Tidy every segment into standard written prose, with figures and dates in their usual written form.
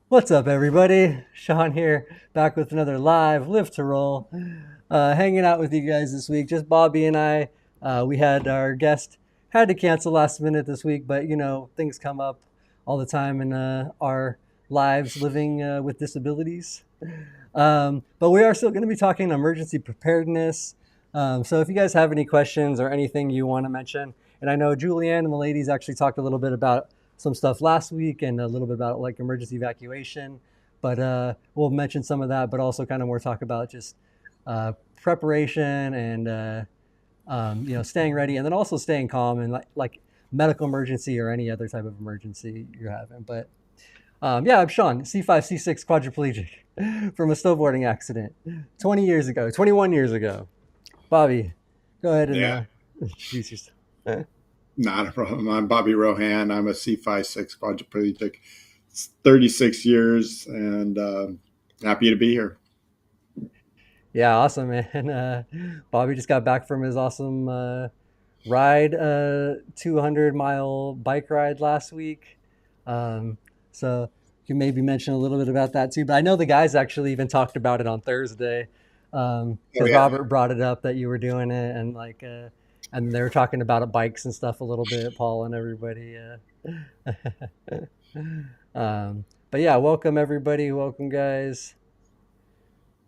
What's up, everybody? Sean here, back with another Live to Roll. Hanging out with you guys this week. Just Bobby and I. We had our guest had to cancel last minute this week, but things come up all the time in our lives living with disabilities. But we are still going to be talking emergency preparedness. So if you guys have any questions or anything you want to mention, and I know Julianne and the ladies actually talked a little bit about some stuff last week and a little bit about like emergency evacuation, but we'll mention some of that, but also kind of more talk about just preparation and staying ready, and then also staying calm and like medical emergency or any other type of emergency you're having. But yeah, I'm Sean, C5, C6 quadriplegic from a snowboarding accident 20 years ago, 21 years ago. Bobby, go ahead and Yeah, introduce yourself. not a problem. I'm Bobby Rohan. I'm a C56 quadriplegic. It's 36 years and happy to be here. Yeah, awesome, man. Bobby just got back from his awesome ride, 200-mile bike ride last week. Um, so you can maybe mention a little bit about that too. But I know the guys actually even talked about it on Thursday Oh, because yeah. Robert brought it up that you were doing it, and and they were talking about it, bikes and stuff a little bit, Paul and everybody. But yeah, welcome everybody. Welcome, guys.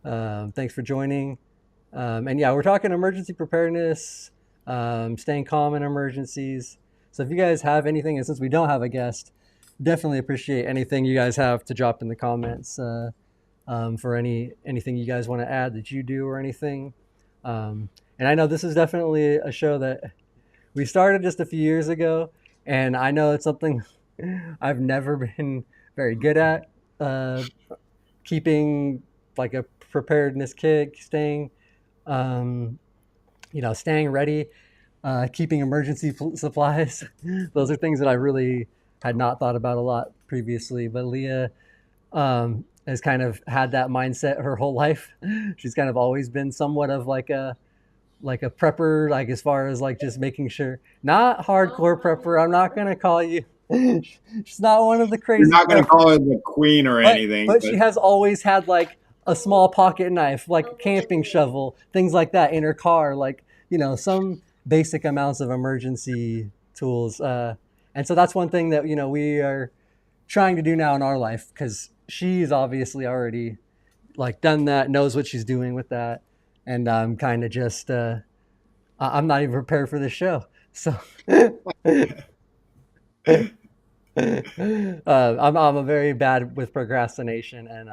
Thanks for joining. And yeah, we're talking emergency preparedness, staying calm in emergencies. So if you guys have anything, and since we don't have a guest, definitely appreciate anything you guys have to drop in the comments for anything you guys want to add that you do or anything. And I know this is definitely a show that we started just a few years ago, and I know it's something I've never been very good at. Keeping like a preparedness kit, um, staying ready, keeping emergency supplies. Those are things that I really had not thought about a lot previously. But Leah has kind of had that mindset her whole life. She's kind of always been somewhat of like a prepper, like as far as like just making sure, not hardcore prepper. I'm not gonna call you. She's not one of the You're crazy not going to preppers, call it the queen or but anything, but but she has always had like a small pocket knife, like a camping shovel, things like that in her car, like some basic amounts of emergency tools. And so that's one thing that we are trying to do now in our life because she's obviously already like done that, knows what she's doing with that, and I'm kind of just I'm not even prepared for this show, so. I'm a very bad with procrastination, and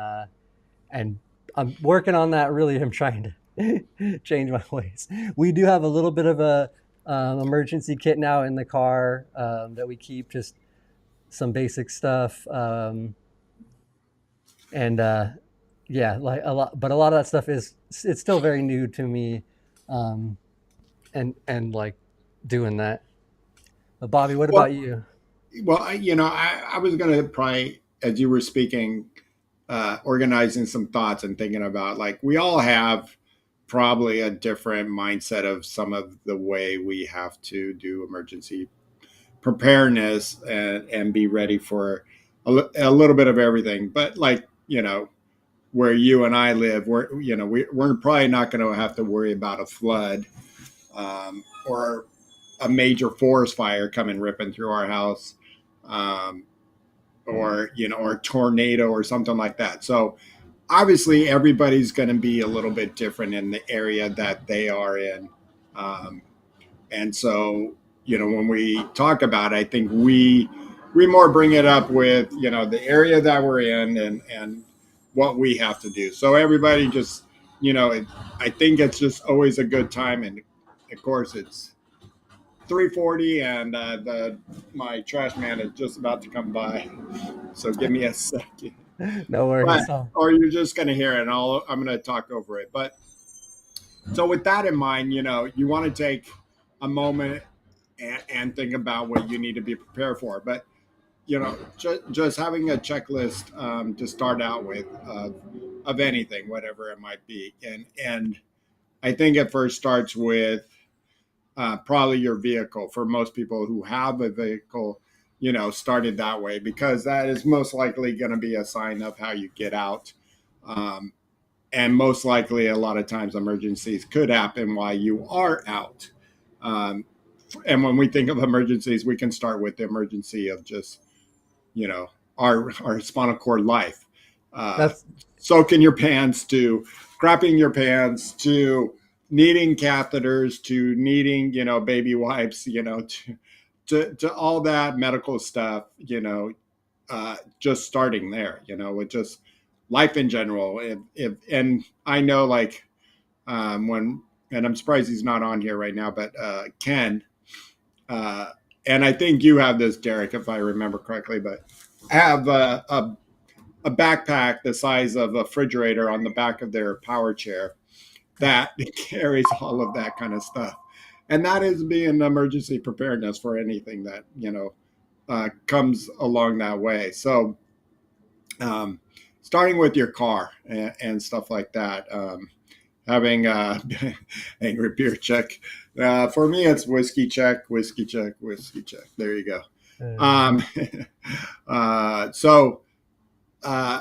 I'm working on that. Really, I'm trying to change my ways. We do have a little bit of a emergency kit now in the car that we keep, just some basic stuff, and yeah, like a lot. But a lot of that stuff it's still very new to me, um, and like doing that. But Bobby, what well, about you? I was going to probably, as you were speaking, organizing some thoughts and thinking about like we all have probably a different mindset of some of the way we have to do emergency preparedness and be ready for a little bit of everything. But like, where you and I live, we're probably not going to have to worry about a flood or a major forest fire coming ripping through our house, um, or a tornado or something like that. So obviously, everybody's going to be a little bit different in the area that they are in, um, and so when we talk about it, I think we more bring it up with the area that we're in and what we have to do. So everybody just I think it's just always a good time, and of course it's 3:40, and the my trash man is just about to come by. So give me a second. No But worries. or you're just going to hear it, and I'm going to talk over it. But so with that in mind, you want to take a moment and think about what you need to be prepared for. But just having a checklist to start out with of anything, whatever it might be, and I think it first starts with probably your vehicle. For most people who have a vehicle, started that way, because that is most likely going to be a sign of how you get out. Um, and most likely, a lot of times, emergencies could happen while you are out. Um, and when we think of emergencies, we can start with the emergency of just, you know, our spinal cord life. Uh, That's Soaking your pants to crapping your pants to needing catheters to needing, baby wipes, to all that medical stuff, just starting there, with just life in general. And I know, like, when, and I'm surprised he's not on here right now, but Ken, uh, and I think you have this, Derek, if I remember correctly, but have a backpack the size of a refrigerator on the back of their power chair that carries all of that kind of stuff. And that is being emergency preparedness for anything that, comes along that way. So, um, starting with your car and stuff like that, having angry beer check. For me, it's whiskey check, whiskey check, whiskey check. There you go. Um, so uh,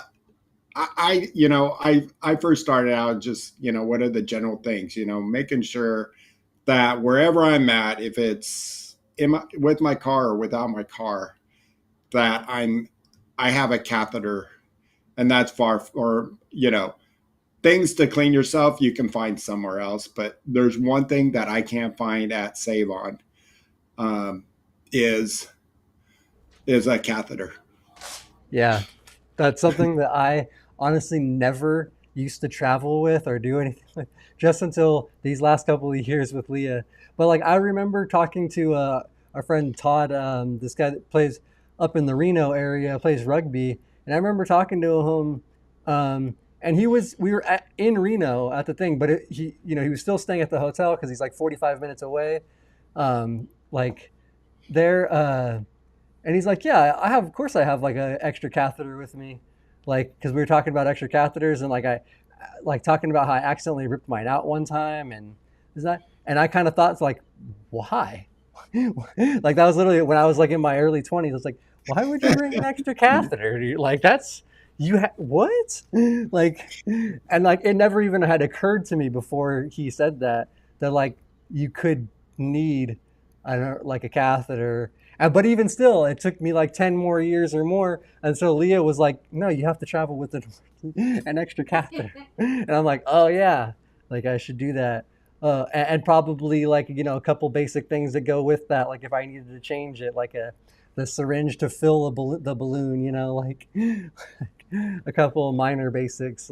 I first started out just, what are the general things, making sure that wherever I'm at, if it's with my car or without my car, that I have a catheter, and that's far, or, things to clean yourself, you can find somewhere else. But there's one thing that I can't find at Save On, um, is a catheter. Yeah, that's something that I honestly never used to travel with or do anything with, just until these last couple of years with Leah. But like I remember talking to our friend Todd, this guy that plays up in the Reno area, plays rugby, and I remember talking to him, and we were in Reno at the thing, but he was still staying at the hotel because he's like 45 minutes away, like there. And he's like, "Yeah, I have. Of course, I have like an extra catheter with me, like because we were talking about extra catheters, and like I, like talking about how I accidentally ripped mine out one time, and is that? And I kind of thought, it's like, why? Like that was literally when I was like in my early 20s. I was like, why would you bring an extra catheter? Like that's what? Like, and like it never even had occurred to me before he said that like you could need, I don't know, like a catheter. But even still, it took me like 10 more years or more. And so Leah was like, no, you have to travel with an extra catheter. And I'm like, oh, yeah, like I should do that. And probably like, a couple basic things that go with that. Like if I needed to change it, like the syringe to fill the balloon, like a couple of minor basics.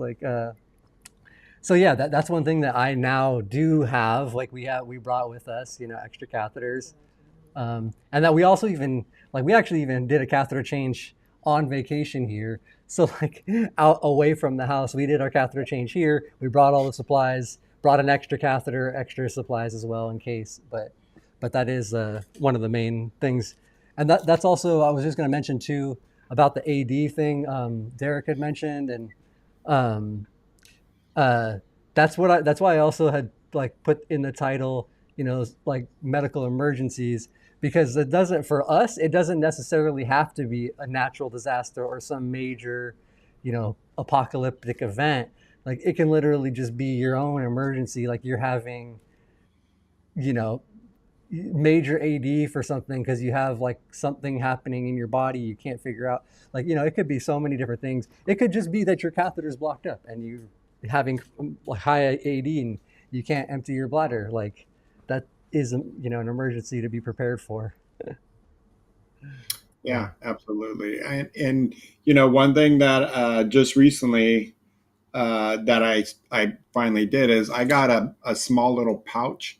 So yeah, that's one thing that I now do have. Like we brought with us, extra catheters. And that we also even we actually even did a catheter change on vacation here. So like out away from the house, we did our catheter change here. We brought all the supplies, brought an extra catheter, extra supplies as well in case. But that is one of the main things, and that's also I was just going to mention too about the AD thing. Derek had mentioned, and um, uh, that's why I also had like put in the title, like medical emergencies, because it doesn't necessarily have to be a natural disaster or some major, apocalyptic event. Like it can literally just be your own emergency, like you're having, you know, major AD for something because you have like something happening in your body you can't figure out. Like, it could be so many different things. It could just be that your catheter is blocked up and you having like high AD and you can't empty your bladder. Like that is, an emergency to be prepared for. Yeah, absolutely. And one thing that just recently, that I finally did is I got a small little pouch.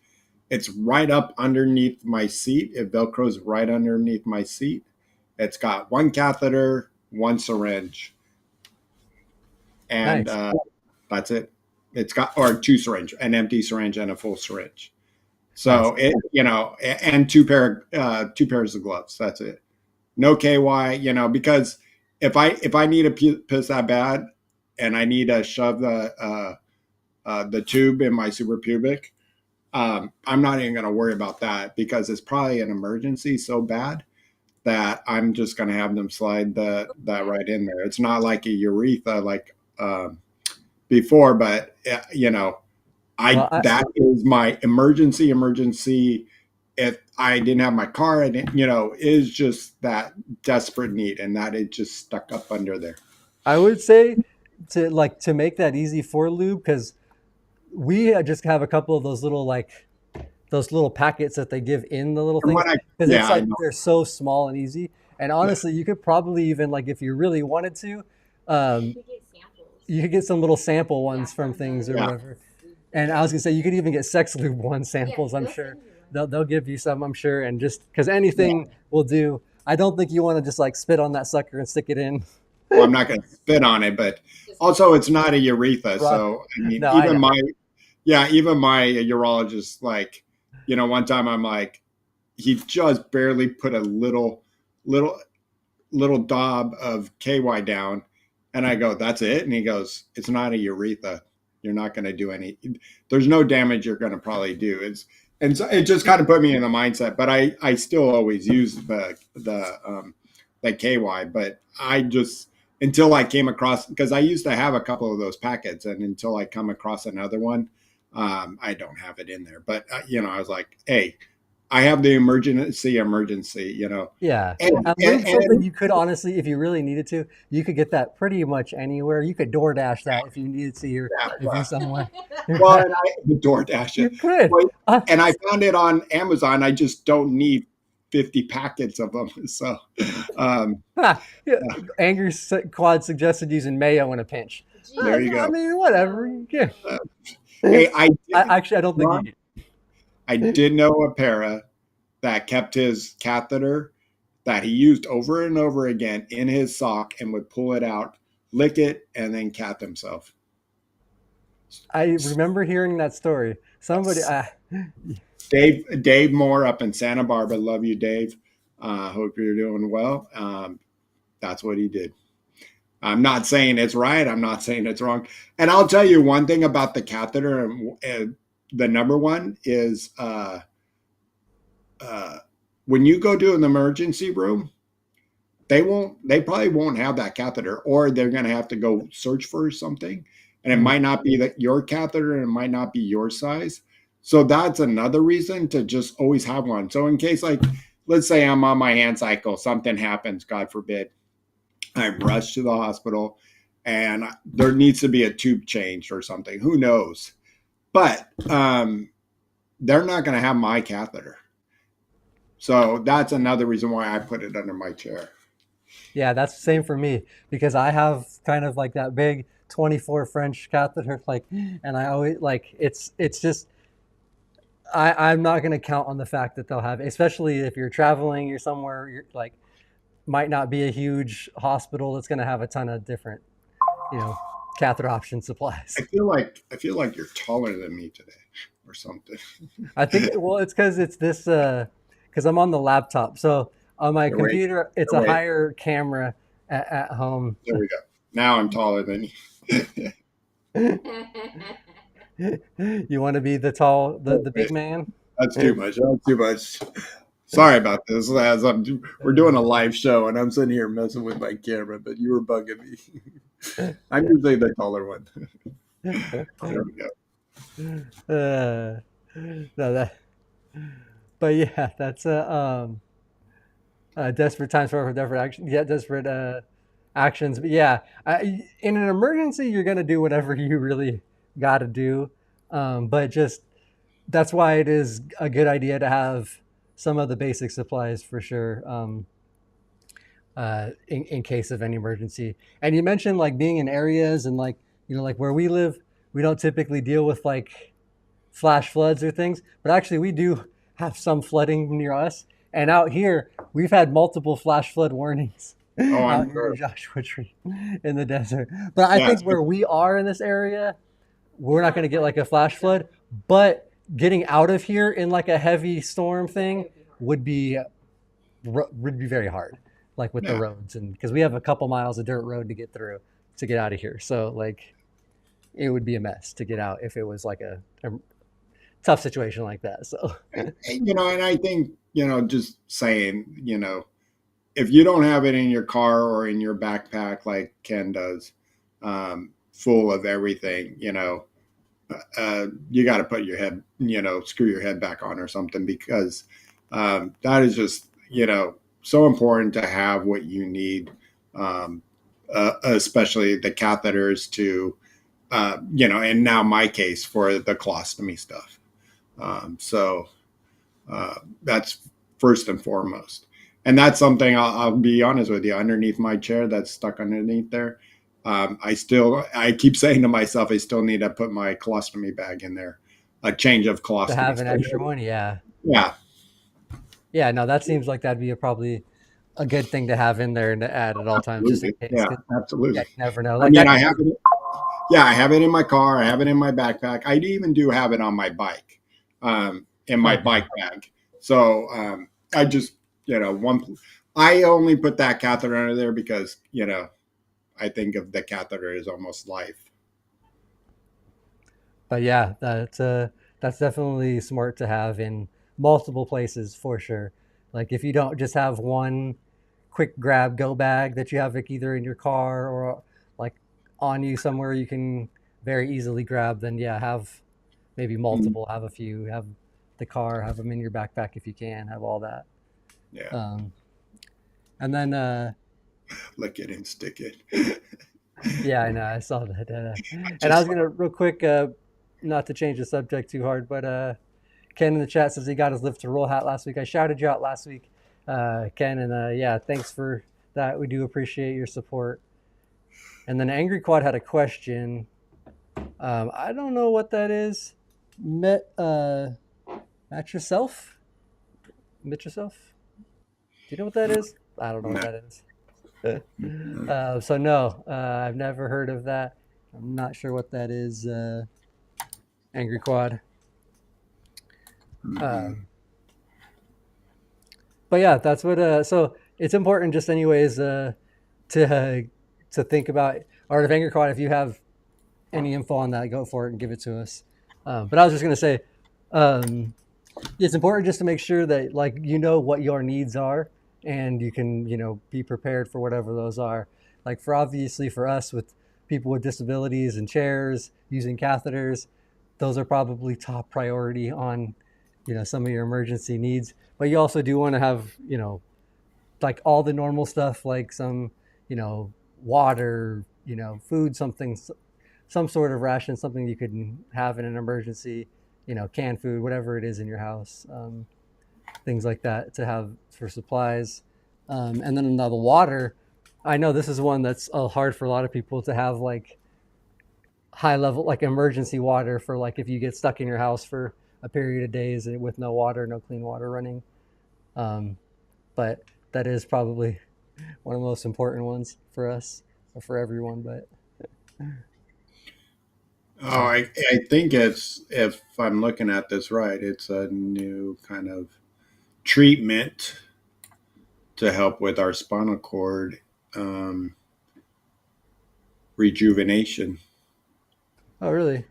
It's right up underneath my seat. It velcros right underneath my seat. It's got one catheter, one syringe, and Nice. that's it. It's got, or two syringe, an empty syringe and a full syringe. Nice. So and two pairs of gloves. That's it. No KY, because if I need a piss that bad, and I need to shove the tube in my suprapubic, I'm not even going to worry about that because it's probably an emergency so bad that I'm just going to have them slide that right in there. It's not like a urethra like before, but Well, I that is my emergency. If I didn't have my car, I didn't, is just that desperate need, and that it just stuck up under there. I would say to make that easy for lube, because we just have a couple of those little packets that they give in the little And things, when I, because it's yeah, I like know, they're so small and easy. And yeah, honestly, you could probably even like if you really wanted to, um, you could get some little sample ones from things or yeah. whatever. And I was gonna say you could even get sex lube one samples. I'm sure they'll give you some. I'm sure, and just because Yeah. anything will do. I don't think you want to just like spit on that sucker and stick it in. Well, I'm not going to spit on it, but also it's not a urethra. Right. So I mean, No, I know. even my urologist, like, one time I'm like, he just barely put a little little daub of KY down. And I go, that's it? And he goes, it's not a urethra. You're not going to do there's no damage you're going to probably do. And so it just kind of put me in the mindset, but I still always use the KY, but I just, until I came across, because I used to have a couple of those packets, and until I come across another one, I don't have it in there. But, I was like, hey, I have the emergency. Yeah. And, And lube's something and you could honestly, if you really needed to, you could get that pretty much anywhere. You could DoorDash that if you needed to, or yeah, if you're somewhere. well, and the DoorDash You it. could. Well, and I found it on Amazon. I just don't need 50 packets of them. So, um, Yeah. yeah, Angry Quad suggested using mayo in a pinch. there you I go. mean, whatever. Yeah. Uh, hey, I don't think you Ron, can. I did know a para that kept his catheter that he used over and over again in his sock and would pull it out, lick it, and then cath himself. I remember hearing that story. Somebody, Yes. Dave Moore up in Santa Barbara. Love you, Dave. Hope you're doing well. That's what he did. I'm not saying it's right. I'm not saying it's wrong. And I'll tell you one thing about the catheter. The number one is uh, when you go to an emergency room, they probably won't have that catheter, or they're going to have to go search for something, and it might not be that your catheter, and it might not be your size. So that's another reason to just always have one. So in case, like, let's say I'm on my hand cycle, something happens, God forbid, I rush to the hospital, and there needs to be a tube changed or something. Who knows? But they're not going to have my catheter. So that's another reason why I put it under my chair. Yeah, that's the same for me because I have kind of like that big 24 French catheter, like, and I always like it's just I'm not going to count on the fact that they'll have, especially if you're traveling, you're somewhere, you're like might not be a huge hospital that's going to have a ton of different, you know, catheter option supplies. I feel like you're taller than me today, or something. I think well, it's because it's this because I'm on the laptop, so on my Here, wait, computer it's here, a wait. higher camera at home. There we go. Now I'm taller than you. You want to be the tall, the big Wait, man? that's too much. That's too much. Sorry about this. We're doing a live show, and I'm sitting here messing with my camera, but you were bugging me. I'm usually the taller one. There we go. No, that, but yeah, that's desperate times for desperate action. Yeah, desperate actions. But yeah, in an emergency, you're gonna do whatever you really got to do. But just that's why it is a good idea to have some of the basic supplies for sure. In case of any emergency. And you mentioned like being in areas and like, you know, like where we live, we don't typically deal with like flash floods or things, but actually we do have some flooding near us. And out here, we've had multiple flash flood warnings Oh, out I'm here in sure. Joshua Tree in the desert. But I Yeah, think where we are in this area, we're not going to get like a flash flood, but getting out of here in like a heavy storm thing would be very hard, like with the yeah. roads, and because we have a couple miles of dirt road to get through to get out of here. So like it would be a mess to get out if it was like a tough situation like that. So And I think, just saying, if you don't have it in your car or in your backpack like Ken does, full of everything, you got to put your head, screw your head back on or something, because that is just, so important to have what you need, especially the catheters to, and now my case for the colostomy stuff. So that's first and foremost. And that's something I'll be honest with you. Underneath my chair, that's stuck underneath there. I keep saying to myself, I still need to put my colostomy bag in there, a change of To colostomy have an stuff. extra one, yeah. Yeah, Yeah, no, that seems like that'd be probably a good thing to have in there and to add at all times, just in absolutely. case. Yeah, 'Cause, yeah, absolutely. you never know. I Like mean, that I could have be it. Yeah, I have it in my car. I have it in my backpack. I even do have it on my bike, in my okay. bike bag. So I just, one. I only put that catheter under there because I think of the catheter as almost life. But yeah, that's definitely smart to have in multiple places for sure. Like if you don't just have one quick grab go bag that you have like either in your car or like on you somewhere you can very easily grab, then yeah, have maybe Mm, multiple, have a few, have the car, have them in your backpack if you can, have all that. yeah, Um, and then lick it and stick it. yeah, I know. I saw that. And I Just was gonna real quick, not to change the subject too hard, but Ken in the chat says he got his lift to roll hat last week. I shouted you out last week, Ken, and yeah, thanks for that. We do appreciate your support. And then Angry Quad had a question. I don't know what that is. Met Match yourself. Met yourself. Do you know what that is? I don't know what no. that is. So no, I've never heard of that. I'm not sure what that is. Angry Quad. Um, but yeah, that's what. So it's important, just anyways, to think about Art of Angry Quad. If you have any info on that, go for it and give it to us. But I was just gonna say, um, it's important just to make sure that like you know what your needs are, and you can be prepared for whatever those are. Like for obviously for us with people with disabilities and chairs using catheters, those are probably top priority on some of your emergency needs. But you also do want to have like all the normal stuff, like some you know water, food, something, some sort of ration, something you could have in an emergency, canned food, whatever it is in your house, things like that to have for supplies. And then the water, I know this is one that's hard for a lot of people to have, like high level, like emergency water for like if you get stuck in your house for a period of days with no water, no clean water running. Um, but that is probably one of the most important ones for us or for everyone. But Oh, I think it's, if I'm looking at this right, it's a new kind of treatment to help with our spinal cord um, rejuvenation. oh, really?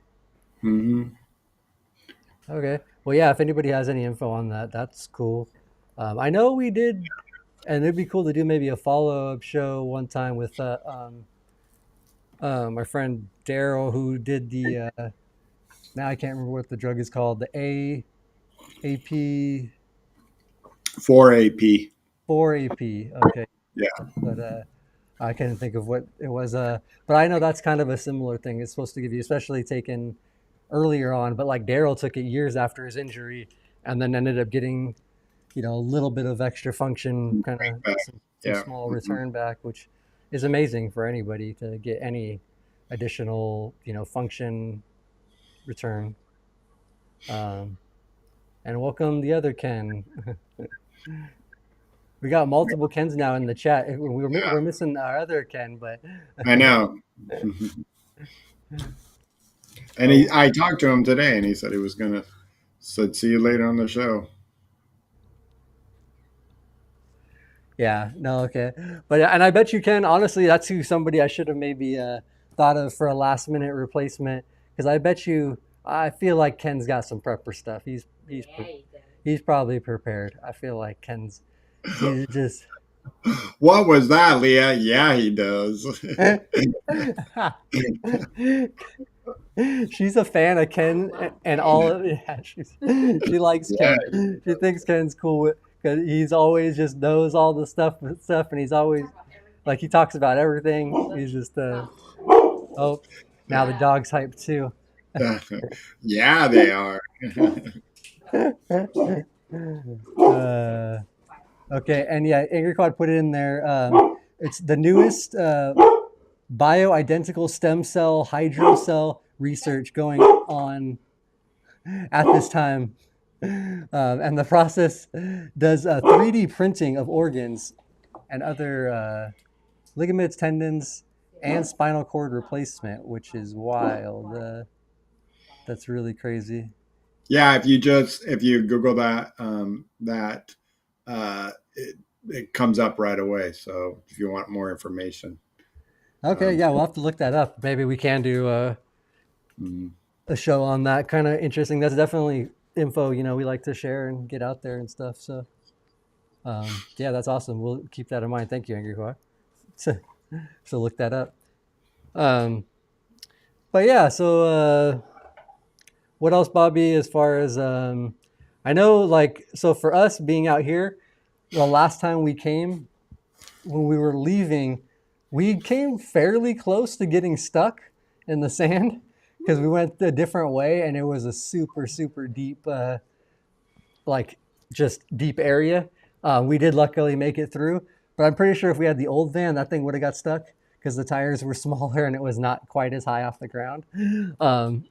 Hmm. Okay. Well, yeah. If anybody has any info on that, that's cool. I know we did, and it'd be cool to do maybe a follow up show one time with my friend Daryl, who did the now I can't remember what the drug is called, the AP 4AP. 4AP. Okay, Yeah. but I couldn't think of what it was. But I know that's kind of a similar thing. It's supposed to give you, especially taken earlier on. But like Daryl took it years after his injury, and then ended up getting a little bit of extra function, kind of some Yeah. small Hmm. return back, which is amazing for anybody to get any additional function return. Um, and welcome the other Ken. We got multiple Kens now in the chat. We're Yeah. missing our other Ken, but I know. And oh I talked to him today, and he said he was gonna said see you later on the show. yeah, no, okay, but and I bet you Ken. Honestly, that's who somebody I should have maybe thought of for a last minute replacement, because I bet you I feel like Ken's got some prepper stuff. He's probably prepared. I feel like he's just. What was that, Leah? Yeah, he does. She's a fan of Ken and all of yeah, she likes Yeah, Ken. She thinks Ken's cool because he's always just knows all the stuff and he's always like he talks about everything. He's just oh now the dog's hyped too. yeah, they are. uh, okay, and yeah, Angry Quad put it in there. It's the newest bioidentical stem cell hydrocell research going on at this time. And the process does 3D printing of organs and other ligaments, tendons, and spinal cord replacement, which is wild. That's really crazy. Yeah, if you Google that, it comes up right away. So if you want more information, Okay, um, yeah, we'll have to look that up. Maybe we can do mm, a show on that. Kind of interesting. That's definitely info we like to share and get out there and stuff. So yeah, that's awesome. We'll keep that in mind. Thank you, Angry Car. So, so look that up. Um, but yeah, so what else, Bobby? As far as I know, like so for us being out here, the last time we came, when we were leaving, we came fairly close to getting stuck in the sand because we went a different way and it was a super super deep like just deep area. We did luckily make it through, but I'm pretty sure if we had the old van, that thing would have got stuck because the tires were smaller and it was not quite as high off the ground. Um,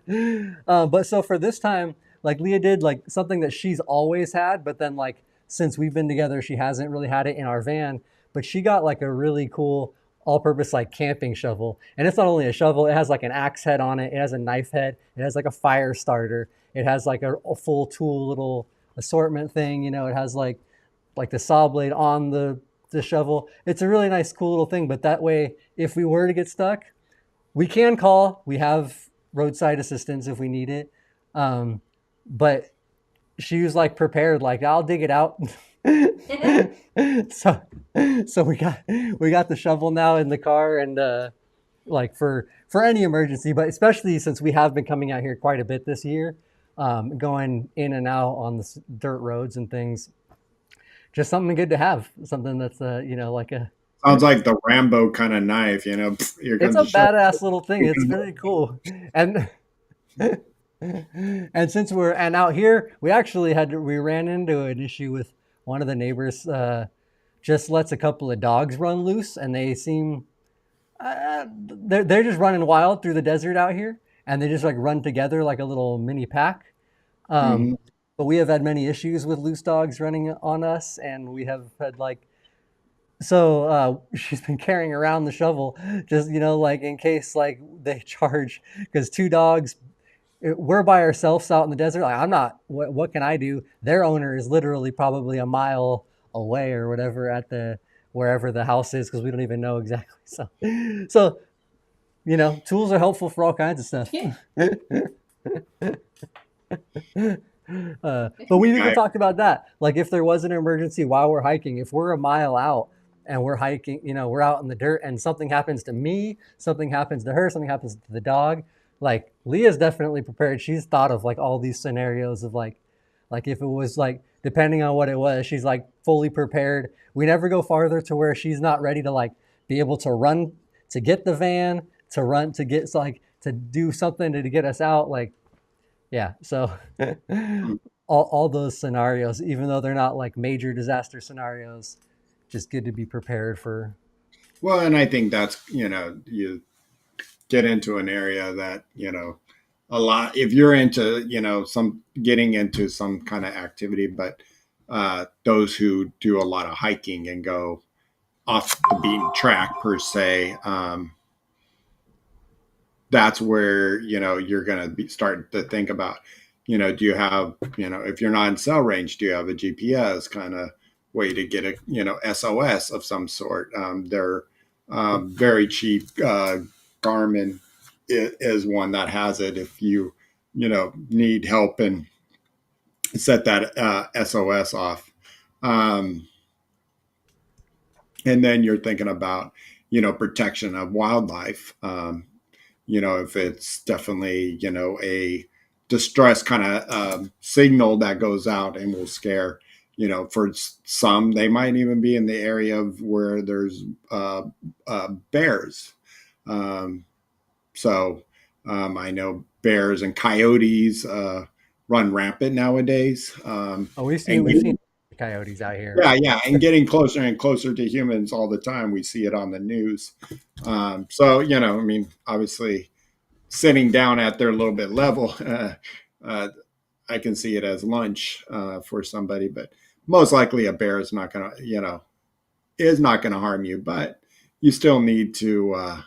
but so for this time, like Leah did, like something that she's always had, but then like since we've been together, she hasn't really had it in our van. But she got like a really cool all-purpose like camping shovel, and it's not only a shovel; it has like an axe head on it. It has a knife head. It has like a fire starter. It has like a full tool little assortment thing. It has like the saw blade on the shovel. It's a really nice, cool little thing. But that way, if we were to get stuck, we can call. We have roadside assistance if we need it. Um, but she was like prepared, like I'll dig it out. so so we got the shovel now in the car and like for any emergency, but especially since we have been coming out here quite a bit this year, going in and out on the dirt roads and things. Just something good to have, something that's like a sounds like the Rambo kind of knife. Here it's comes a the show. badass little thing. It's very cool, and and since we're and out here, we ran into an issue with one of the neighbors. Just lets a couple of dogs run loose, and they seem they're just running wild through the desert out here, and they just like run together like a little mini pack. Um, Mhm. but we have had many issues with loose dogs running on us, and we have had like so she's been carrying around the shovel just like in case like they charge because two dogs we're by ourselves out in the desert. Like I'm not. What can I do? Their owner is literally probably a mile away or whatever at the wherever the house is because we don't even know exactly. So tools are helpful for all kinds of stuff. But we've even I, talked about that. Like if there was an emergency while we're hiking, if we're a mile out and we're hiking, we're out in the dirt and something happens to me, something happens to her, something happens to the dog. Like Leah's definitely prepared. She's thought of like all these scenarios of like if it was like depending on what it was, she's like fully prepared. We never go farther to where she's not ready to like be able to run to get the van, to run to get like to do something to get us out. Like yeah, so all those scenarios, even though they're not like major disaster scenarios, just good to be prepared for. well, and I think that's you get into an area that a lot if you're into some getting into some kind of activity, but those who do a lot of hiking and go off the beaten track per se, that's where you're going to be start to think about do you have if you're not in cell range, do you have a GPS kind of way to get a SOS of some sort. They're very cheap. Garmin is one that has it if you need help and set that SOS off. um, And then you're thinking about, protection of wildlife. If it's definitely, a distress kind of signal that goes out and will scare, for some, they might even be in the area of where there's bears. Um, so I know bears and coyotes run rampant nowadays. Oh, we've And seen we've seen coyotes out here. yeah, yeah, and getting closer and closer to humans all the time. We see it on the news. So I mean, obviously, sitting down at their little bit level, uh, I can see it as lunch for somebody. But most likely, a bear is not going to, is not going to harm you. But you still need to,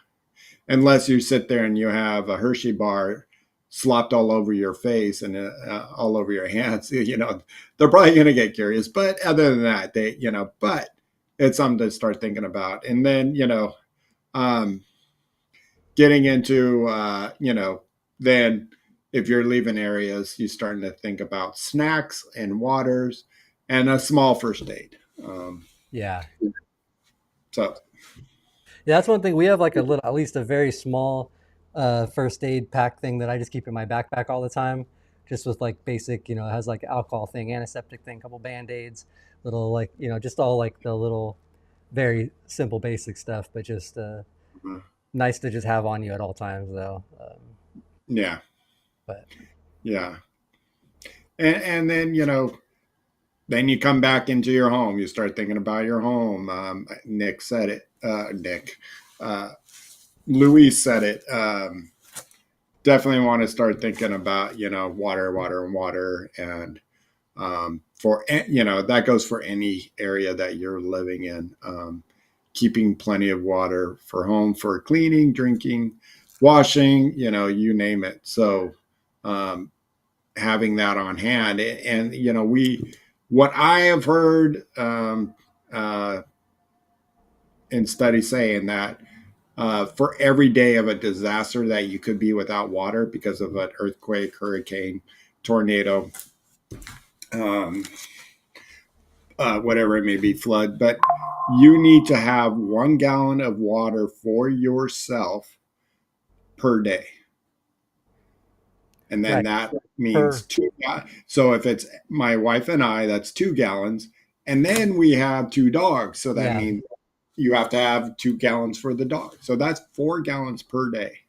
unless you sit there and you have a Hershey bar slopped all over your face and all over your hands, they're probably going to get curious. But other than that, but it's something to start thinking about. And then, um, getting into, then if you're leaving areas, you're starting to think about snacks and waters and a small first aid. Yeah, So, yeah, that's one thing. We have like a little, at least a very small first aid pack thing that I just keep in my backpack all the time, just with like basic, it has like alcohol thing, antiseptic thing, couple band-aids, little like, just all like the little very simple basic stuff, but just nice to just have on you at all times though. yeah, But yeah. And then, then you come back into your home. You start thinking about your home. Nick said it. Nick. Uh, Luis said it. Definitely want to start thinking about, water, water, and water. And that goes for any area that you're living in. Keeping plenty of water for home, for cleaning, drinking, washing, you name it. So, um, having that on hand. And what I have heard uh, in studies saying that for every day of a disaster that you could be without water because of an earthquake, hurricane, tornado, um, whatever it may be, flood, but you need to have 1 gallon of water for yourself per day. And then right, that means per two. So if it's my wife and I, that's 2 gallons. And then we have two dogs. So that yeah, means you have to have 2 gallons for the dog. So that's 4 gallons per day.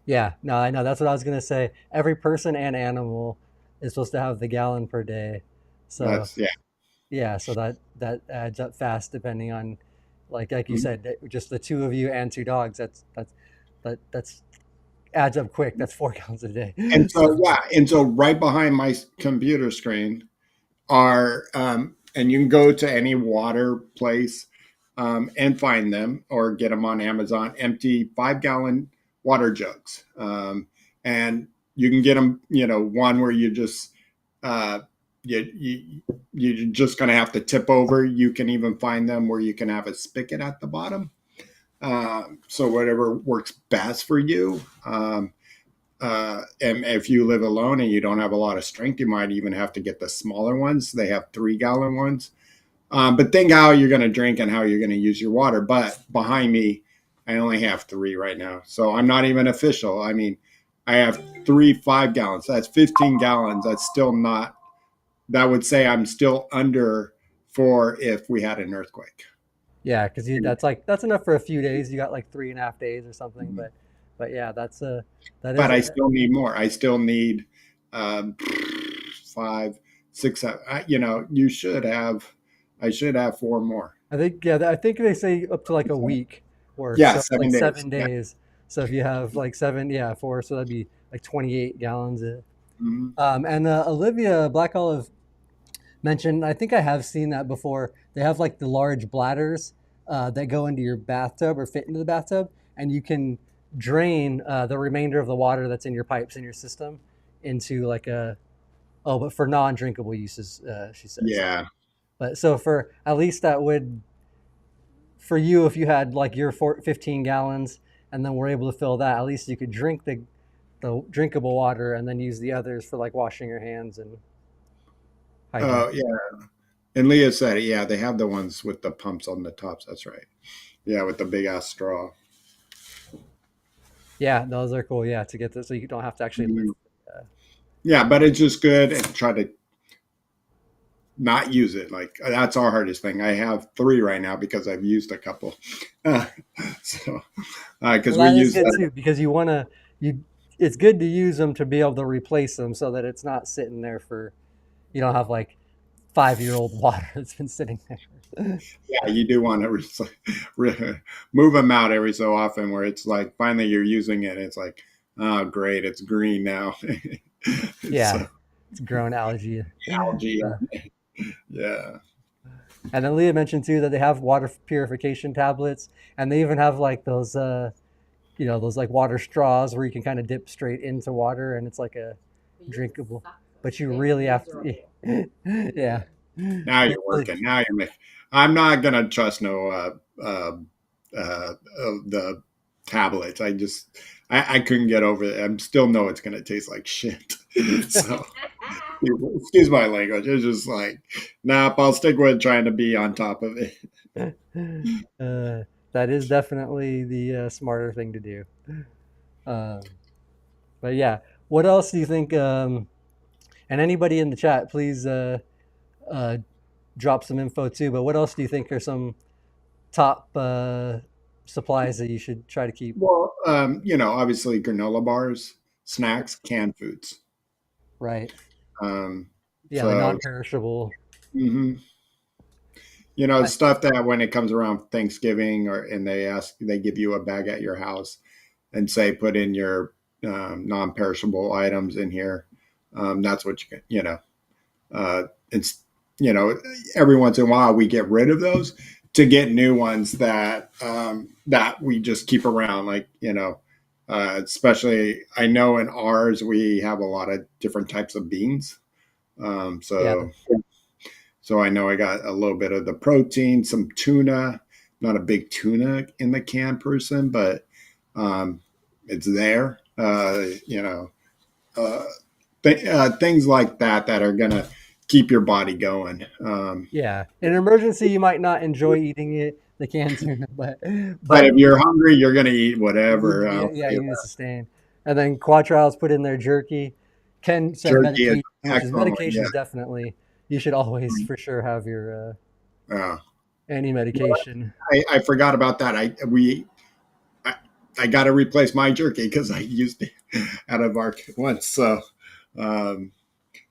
yeah. No, I know that's what I was gonna say. Every person and animal is supposed to have the gallon per day. So That's, yeah. yeah, so that adds up fast depending on, like you Mhm. said, just the two of you and two dogs. That's adds up quick. That's 4 gallons a day. And so, So yeah. And so right behind my computer screen are, and you can go to any water place and find them or get them on Amazon, empty 5 gallon water jugs. And you can get them, one where you just, uh, you're just going to have to tip over. You can even find them where you can have a spigot at the bottom. So whatever works best for you. And if you live alone and you don't have a lot of strength, you might even have to get the smaller ones. They have 3 gallon ones. But think how you're going to drink and how you're going to use your water. But behind me, I only have three right now. So I'm not even official. I mean, I have three 5 gallons. That's 15 gallons. That's still not, that would say I'm still under for if we had an earthquake. yeah, because that's enough for a few days. You got like 3.5 days or something. But yeah, that is But I a still need more. I still need um, five, six, seven. You should have. I should have four more. I think yeah, I think they say up to like a week worth. Yeah, So like 7 days. 7 Yeah. days. So if you have like seven, yeah, four, so that'd be like 28 gallons. Mhm. And Olivia Black Olive mentioned, I think I have seen that before. They have like the large bladders that go into your bathtub or fit into the bathtub, and you can drain the remainder of the water that's in your pipes in your system into like a, oh, but for non-drinkable uses, she says. Yeah. But so for at least that would, for you, if you had like your 15 gallons and then we're able to fill that, at least you could drink the drinkable water and then use the others for like washing your hands and hygiene. Oh, yeah. And Leah said, yeah, they have the ones with the pumps on the tops. That's right. Yeah, with the big ass straw. Yeah, those are cool. Yeah, to get this, so you don't have to actually lift. Mhm. Uh, Yeah, but it's just good and try to not use it. Like that's our hardest thing. I have three right now because I've used a couple. Uh, so because well, we that is use good that. too because you want to you. It's good to use them to be able to replace them so that it's not sitting there for you don't have like 5 year old water that's been sitting there. Yeah, you do want to move them out every so often where it's like finally you're using it. It's like, oh, great, it's green now. Yeah, So it's grown algae. algae. Uh, Yeah. and then Leah mentioned too that they have water purification tablets, and they even have like those, those like water straws where you can kind of dip straight into water, and it's like a drinkable. But you really have to, yeah. Now You you're really- working. Now you're making. I'm not gonna trust no the tablets. I couldn't get over it. I still know it's gonna taste like shit. So excuse my language. It's just like, nah. I'll stick with trying to be on top of it. that is definitely the smarter thing to do. Um, but yeah, what else do you think? And anybody in the chat, please uh, drop some info too. But what else do you think are some top supplies that you should try to keep? Well, obviously granola bars, snacks, canned foods. Right. Um, Yeah, the so, non-perishable. mhm. I, Stuff that when it comes around Thanksgiving and they give you a bag at your house and say put in your non-perishable items in here. That's what you can, it's you know every once in a while we get rid of those to get new ones that we just keep around, like especially I know in ours we have a lot of different types of beans. Um, yeah, so so I know I got a little bit of the protein, some tuna. Not a big tuna in the can person, but um, it's there. Uh, things like that are gonna keep your body going. yeah. In an emergency, you might not enjoy eating it, the canned tuna, But if but you're hungry, you're gonna eat you need to whatever. be, yeah, you need to sustain. And then Quatrials put in their jerky. Ken said Jerky is medication, which is excellent. Yeah. medications definitely. You should always for sure have your Uh, any medication. I forgot about that. I, I got to replace my jerky because I used it out of our once. So um,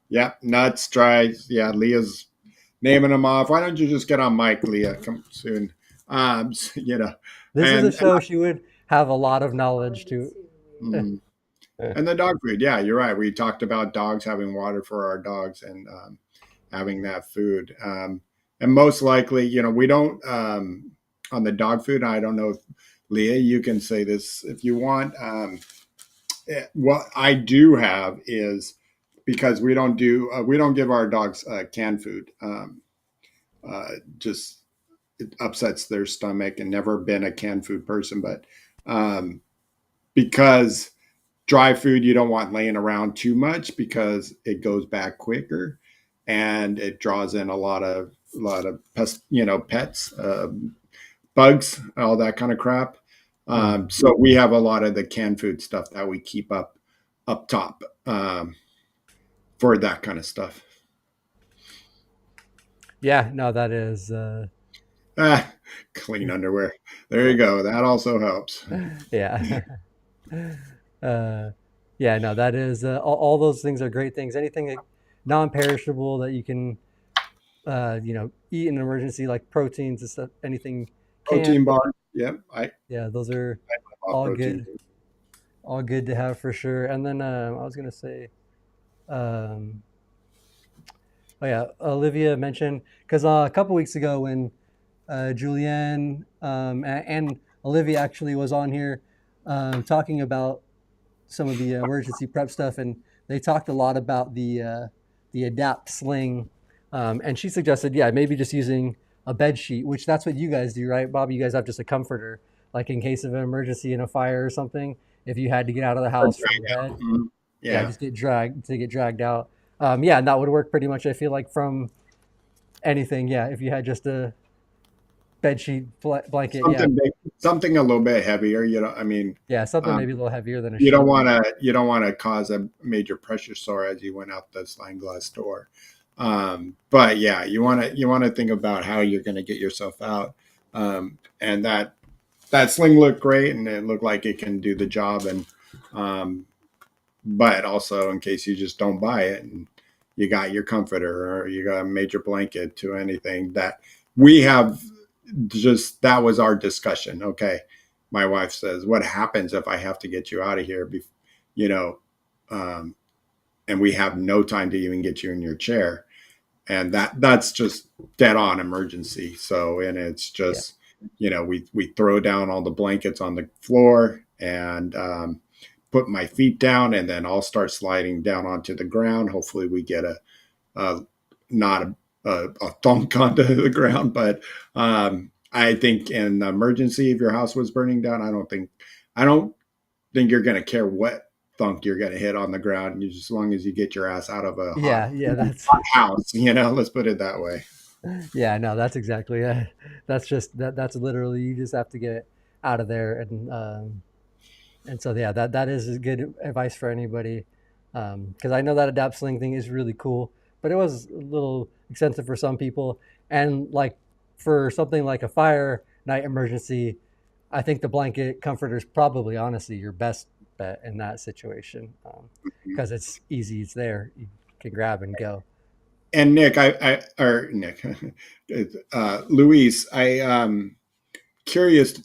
yeah, nuts, dry. Yeah, Leah's naming them off. Why don't you just get on mic, Leah? Come soon. This is a And show she would have a lot of knowledge to. mm, and the dog food. Yeah, you're right. We talked about dogs having water for our dogs and having that food. And most likely, we don't on the dog food. I don't know if Leah, you can say this if you want. What I do have is because we don't give our dogs canned food. Just it upsets their stomach, and never been a canned food person, but um, because dry food you don't want laying around too much because it goes bad quicker and it draws in a lot of pets, bugs, all that kind of crap. Hmm. So we have a lot of the canned food stuff that we keep up top for that kind of stuff. Yeah, no, that is. Ah, clean underwear. There you go. That also helps. Yeah. uh, yeah, no, that is. All those things are great things. Anything non-perishable that you can, eat in an emergency, like proteins and stuff. Anything canned. Protein bar. Yep. I Yeah, those are love all protein. good. All good to have for sure. And then I was gonna say, um, oh yeah, Olivia mentioned because a couple weeks ago when Julianne and Olivia actually was on here talking about some of the emergency prep stuff, and they talked a lot about the Adapt sling, and she suggested, yeah, maybe just using a bed sheet, which that's what you guys do, right, Bob? You guys have just a comforter, like in case of an emergency in a fire or something. If you had to get out of the house from bed, Mhm. yeah, Yeah. just get dragged out. Yeah, and that would work pretty much. I feel like from anything. Yeah, if you had just a bed sheet blanket, yeah, Something big, something a little bit heavier. I mean, yeah, something um, maybe a little heavier than a you don't sheet. want to you don't want to cause a major pressure sore as you went out the sliding glass door. But yeah, you want to think about how you're going to get yourself out. And that sling looked great, and it looked like it can do the job. And um, but also in case you just don't buy it, and you got your comforter or you got a major blanket to anything that we have, just that was our discussion. Okay, my wife says, what happens if I have to get you out of here, you know um, and we have no time to even get you in your chair, and that's just dead on emergency. So, and it's Yeah, just, we throw down all the blankets on the floor, and put my feet down, and then I'll start sliding down onto the ground. Hopefully we get a not a thunk onto the ground, but I think in the emergency, if your house was burning down, I don't think you're going to care what thunk you're going to hit on the ground, as long as you get your ass out of a hot, yeah, yeah. That's hot house. Let's put it that way. yeah. No, that's exactly it. That's just That's literally you just have to get out of there, and so yeah, that is good advice for anybody, because I know that adapt sling thing is really cool, but it was a little expensive for some people, and like for something like a fire night emergency, I think the blanket comforter is probably honestly your best bet in that situation, because it's easy, it's there, you can grab and go. And Nick, or Nick, Luis, curious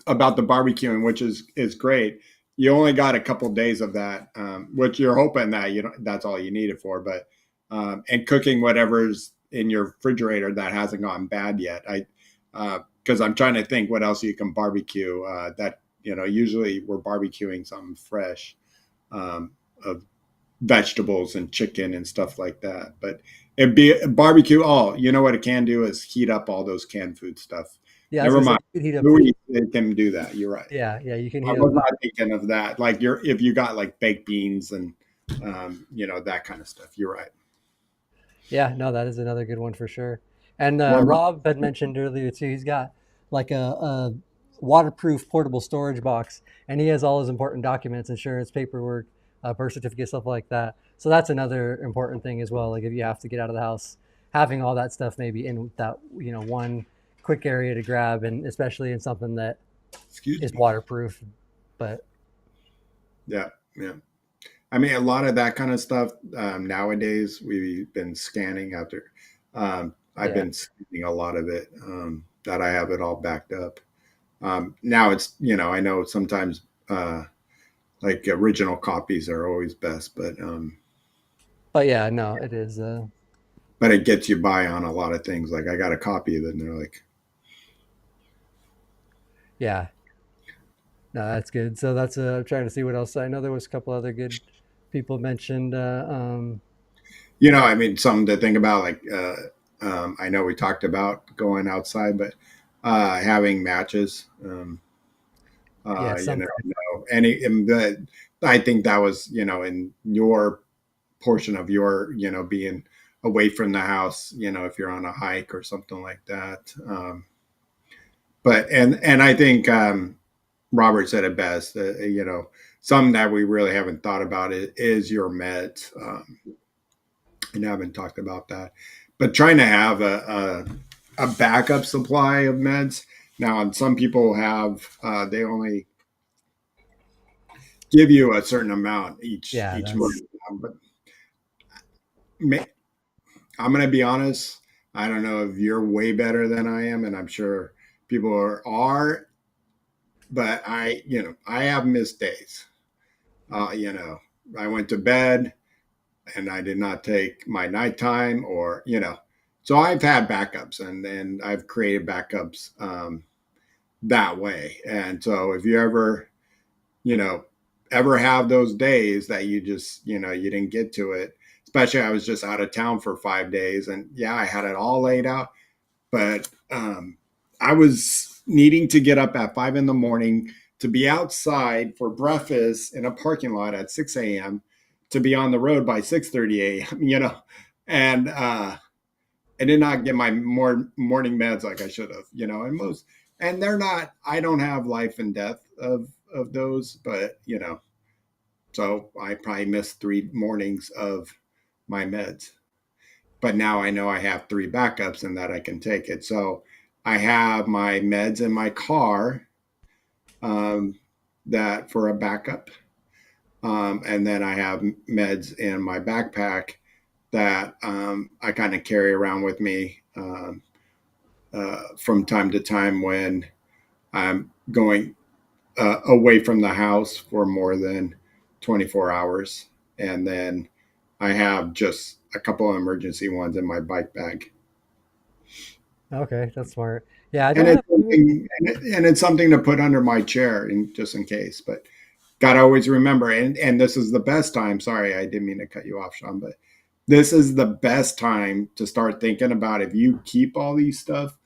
about the barbecuing, which is great. You only got a couple days of that, which you're hoping that that's all you need it for. But and cooking whatever's in your refrigerator that hasn't gone bad yet. Because I'm trying to think what else you can barbecue. That usually we're barbecuing something fresh, of vegetables and chicken and stuff like that. But it'd be barbecue. All what it can do is heat up all those canned food stuff. Yeah, I was Never gonna say mind. you can heat up food. Louis can do that. You're right. Yeah, yeah, you can I heat up was not thinking of that. Like if you got like baked beans and that kind of stuff. You're right. Yeah, no, that is another good one for sure. And One more. Rob had mentioned earlier too. He's got like a waterproof portable storage box, and he has all his important documents, insurance, paperwork, birth certificate, stuff like that. So that's another important thing as well. Like if you have to get out of the house, having all that stuff maybe in that one quick area to grab, and especially in something that Excuse is me. waterproof. But Yeah, yeah. I mean, a lot of that kind of stuff nowadays. We've been scanning after. I've yeah, been scanning a lot of it, that I have it all backed up. Now it's I know sometimes like original copies are always best, but yeah, no, it is. but it gets you by on a lot of things. Like I got a copy of it, and they're like, Yeah, no, that's good. So that's I'm trying to see what else. I know there was a couple other good people mentioned. I mean, something to think about. Like I know we talked about going outside, but having matches. Yeah, You something. know, any. I think that was in your portion of your being away from the house. If you're on a hike or something like that. But and I think Robert said it best. Something that we really haven't thought about is your meds, and haven't talked about that. But trying to have a backup supply of meds. Now, and some people have they only give you a certain amount Yeah, each month. that's But I'm going to be honest. I don't know if you're way better than I am, and I'm sure people are, but I have missed days. Uh, you know, I went to bed and I did not take my nighttime, so I've had backups, and I've created backups that way. And so if you you know, ever have those days that you just, you didn't get to it, especially I was just out of town for 5 days, and yeah, I had it all laid out, but I was needing to get up at 5 in the morning to be outside for breakfast in a parking lot at 6 a.m. to be on the road by 6:30 a.m. And I did not get my morning meds like I should have, and they're not. I don't have life and death of those, but so I probably missed 3 mornings of my meds. But now I know I have 3 backups and that I can take it. So I have my meds in my car, um, that for a backup, and then I have meds in my backpack that I kind of carry around with me, from time to time when I'm going away from the house for more than 24 hours. And then I have just a couple of emergency ones in my bike bag. Okay, that's smart. Yeah, I And don't it's have too. something, and it's something to put under my chair just in case. But gotta always remember, and this is the best time. Sorry, I didn't mean to cut you off, Sean, but this is the best time to start thinking about if you keep all these stuff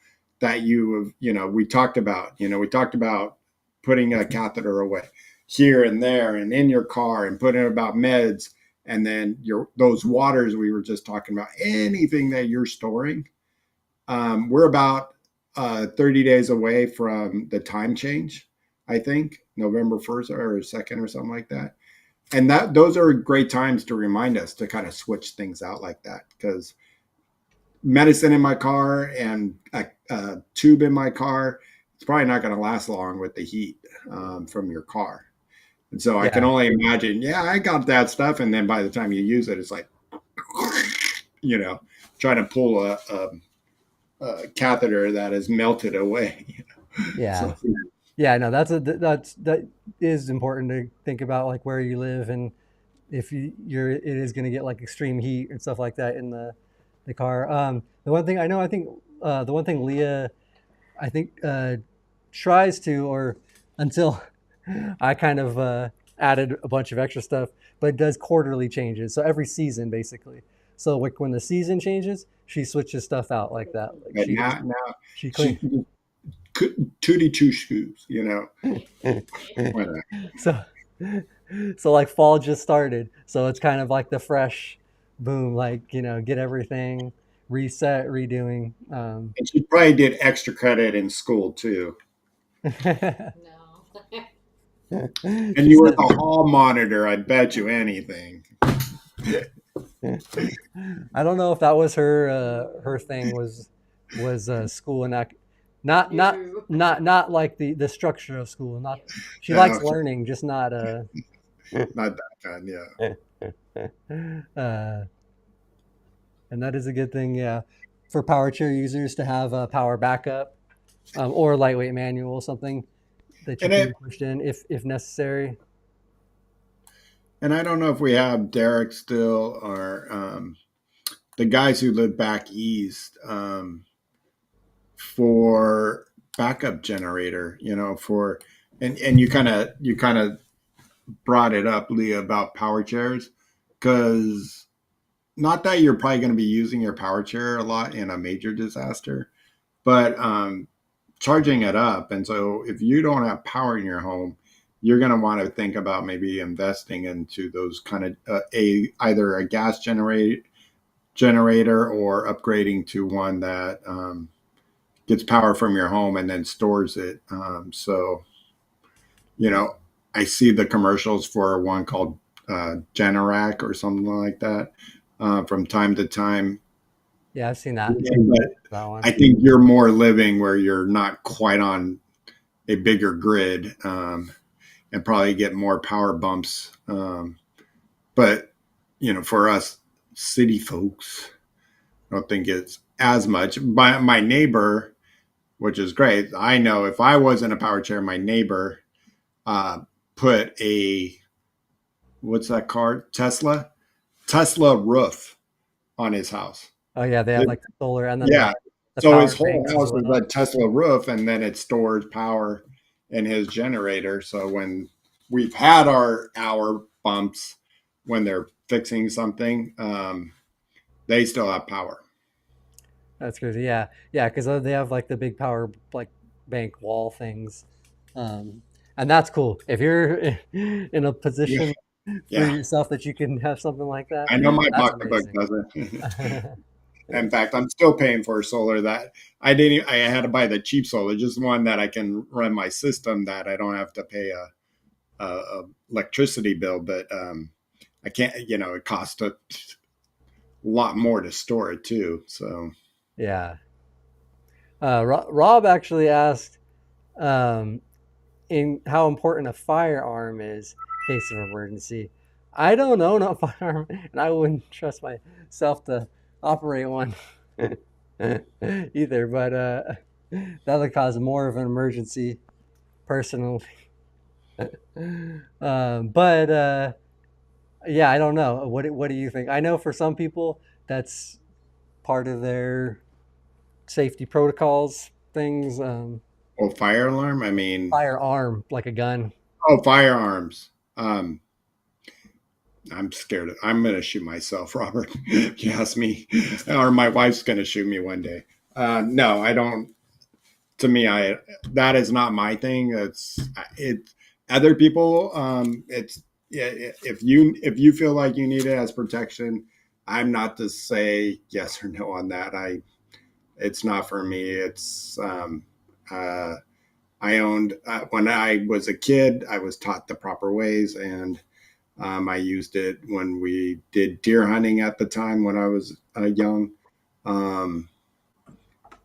that we talked about putting a catheter away here and there and in your car and putting about meds, and then those waters we were just talking about, anything that you're storing. We're about 30 days away from the time change, I think November 1st or 2nd or something like that. And those are great times to remind us to kind of switch things out like that, because medicine in my car and a tube in my car, it's probably not going to last long with the heat, from your car. And so I can Yeah, only imagine, yeah, I got that stuff. And then by the time you use it, it's like, you know, trying to pull a catheter that has melted away. yeah, So yeah. No, that is important to think about, like where you live and if it is going to get like extreme heat and stuff like that in the car. The one thing I know, I think the one thing Leah, I think tries to, or until I kind of added a bunch of extra stuff, but does quarterly changes. So every season, basically. So like when the season changes, she switches stuff out like that. Like but she does, now she clean. she tootie two shoes, whatever. So so like fall just started. So it's kind of like the fresh boom, like get everything reset, redoing. And she probably did extra credit in school too. And She you were said, the hall monitor, I bet you anything. I don't know if that was her thing was school and not like the structure of school. Not she likes Okay, learning, just not not that kind, yeah. uh, and that is a good thing. Yeah, for power chair users to have a power backup, or lightweight manual, something that you And can be it pushed in if necessary. and I don't know if we have Derek still, or the guys who live back east, for backup generator, for and you kind of brought it up, Leah, about power chairs, because not that you're probably going to be using your power chair a lot in a major disaster, but charging it up. And so if you don't have power in your home, you're going to want to think about maybe investing into those kind of either a gas generator or upgrading to one that gets power from your home and then stores it. So you know, I see the commercials for one called Generac or something like that, from time to time. Yeah, I've seen that But one. I think you're more living where you're not quite on a bigger grid, and probably get more power bumps. But for us city folks, I don't think it's as much. My neighbor, which is great. I know if I was in a power chair, my neighbor uh, put a what's that car? Tesla roof on his house. Oh yeah, they have like the solar and then Yeah. the So his power whole banks as house is well. a Tesla roof, and then it stores power in his generator. So when we've had our hour bumps when they're fixing something, they still have power. That's crazy. Yeah, yeah, because they have like the big power like bank wall things, and that's cool. If you're in a Yeah. position for Yeah. yourself that you can have something like that, I know my that's pocketbook amazing. doesn't. In fact, I'm still paying for a solar that I didn't. I had to buy the cheap solar, just one that I can run my system that I don't have to pay a electricity bill. But I can't. It costs a lot more to store it too. So Yeah. Rob actually asked um, in how important a firearm is in case of emergency. I don't own a firearm, and I wouldn't trust myself to operate one either. But that would cause more of an emergency, personally. But yeah, I don't know. What do you think? I know for some people that's part of their safety protocols things. oh, fire alarm. I mean, Firearm, like a gun. oh, firearms. I'm scared. I'm going to shoot myself, Robert. If you ask me, or my wife's going to shoot me one day. No, I don't. To me, I that is not my thing. It. Other people, it's yeah. If you feel like you need it as protection, I'm not to say yes or no on that. It's not for me. Uh, I owned when I was a kid. I was taught the proper ways, and I used it when we did deer hunting at the time when I was young. Um,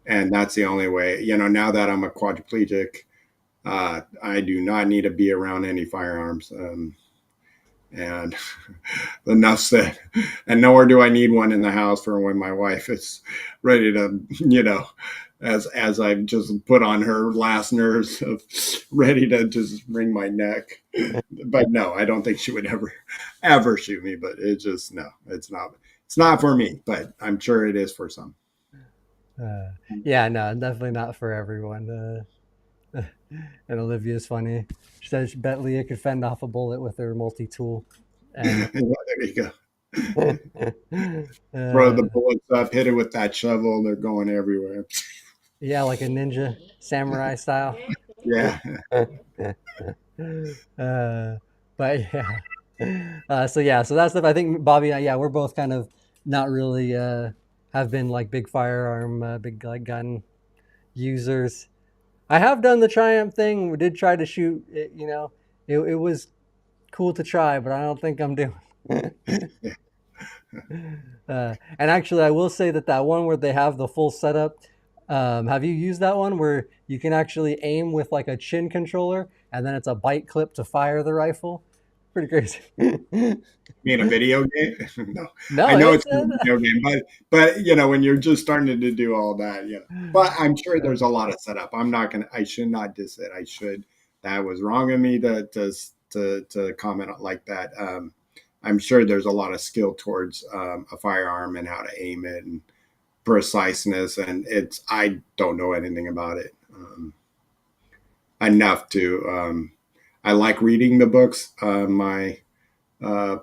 and that's the only way. Now that I'm a quadriplegic, I do not need to be around any firearms. And enough said. And nor do I need one in the house for when my wife is ready to, as I've just put on her last nerves of ready to just wring my neck. But no, I don't think she would ever shoot me. But it just no, it's not for me. But I'm sure it is for some. Uh, yeah, no, definitely not for everyone. And Olivia's funny. She says she bet Leah could fend off a bullet with her multi tool. And There you go. Throw uh, the bullets up, hit it with that shovel. They're going everywhere. yeah, like a ninja samurai style. Yeah. uh, but yeah. So yeah, so that's stuff. I think Bobby and I, yeah, we're both kind of not really have been like big firearm, big like gun users. I have done the Triumph thing. We did try to shoot. It was cool to try, but I don't think I'm doing. And actually, I will say that one where they have the full setup. Have you used that one where you can actually aim with like a chin controller, and then it's a bite clip to fire the rifle? Pretty crazy. Mean a video game? No, I No, know it's it's a video game, but when you're just starting to do all that, But I'm sure there's a lot of setup. I'm not gonna. I should not diss it. I should. That was wrong of me to comment like that. I'm sure there's a lot of skill towards a firearm and how to aim it and preciseness, and I don't know anything about it enough to. I like reading the books. My uh,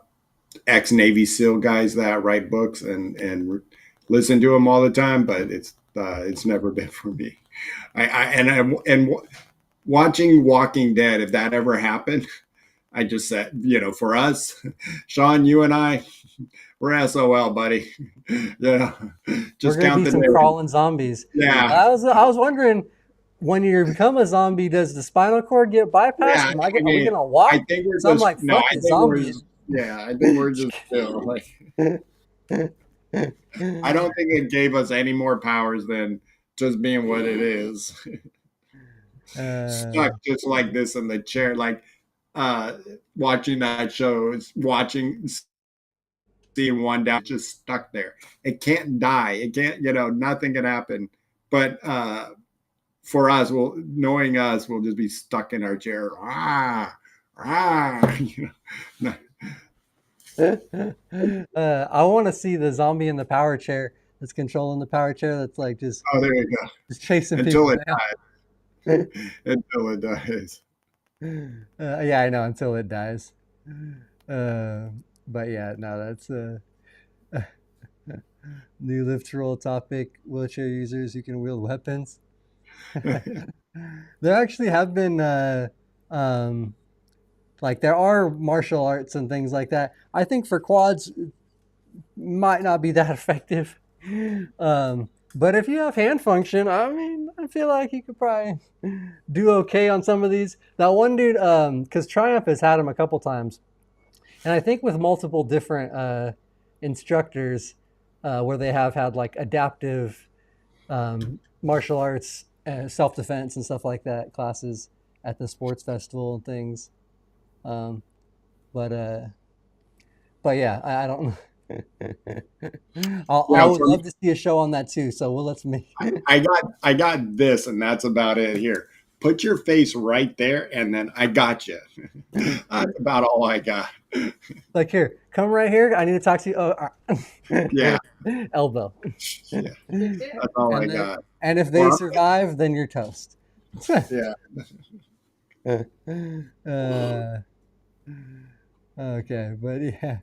ex Navy SEAL guys that write books and listen to them all the time, but it's never been for me. And watching Walking Dead, if that ever happened, I just said, for us, Sean, you and I, we're SOL, buddy. Yeah, we're just gonna count be the some days. crawling zombies. Yeah, I was wondering when you become a zombie, does the spinal cord get bypassed? yeah. I Are we mean, gonna I walk? think we're So I'm just like, no. fuck I the think we're zombie. yeah. I think we're just still like. I don't think it gave us any more powers than just being what it is. uh, Stuck just like this in the chair, like uh watching that show, watching seeing one down just stuck there. It can't die. It can't, nothing can happen. But for us, knowing us, we'll just be stuck in our chair. I want to see the zombie in the power chair that's controlling the power chair. That's like Oh, there you go. just chasing Until people it down. dies. Until it dies. Yeah, I know until it dies. Uh, but yeah, no, that's a new lift roll topic. Wheelchair users who can wield weapons. There actually have been um, like there are martial arts and things like that. I think for quads might not be that effective. But if you have hand function, I mean, I feel like you could probably do okay on some of these. That one dude, because Triumph has had him a couple times, and I think with multiple different instructors, where they have had like adaptive martial arts, self defense, and stuff like that classes at the sports festival and things. Um, but uh, but yeah, I don't. I Yeah, would for me, love to see a show on that too. So well, let's make. I got this, and that's about it. Here, put your face right there, and then I got you. That's about all I got. Like here, come right here. I need to talk to you. Yeah, Elbow. yeah, and that's all I then, got. and if they Well, survive, then you're toast. yeah, uh, okay, but yeah,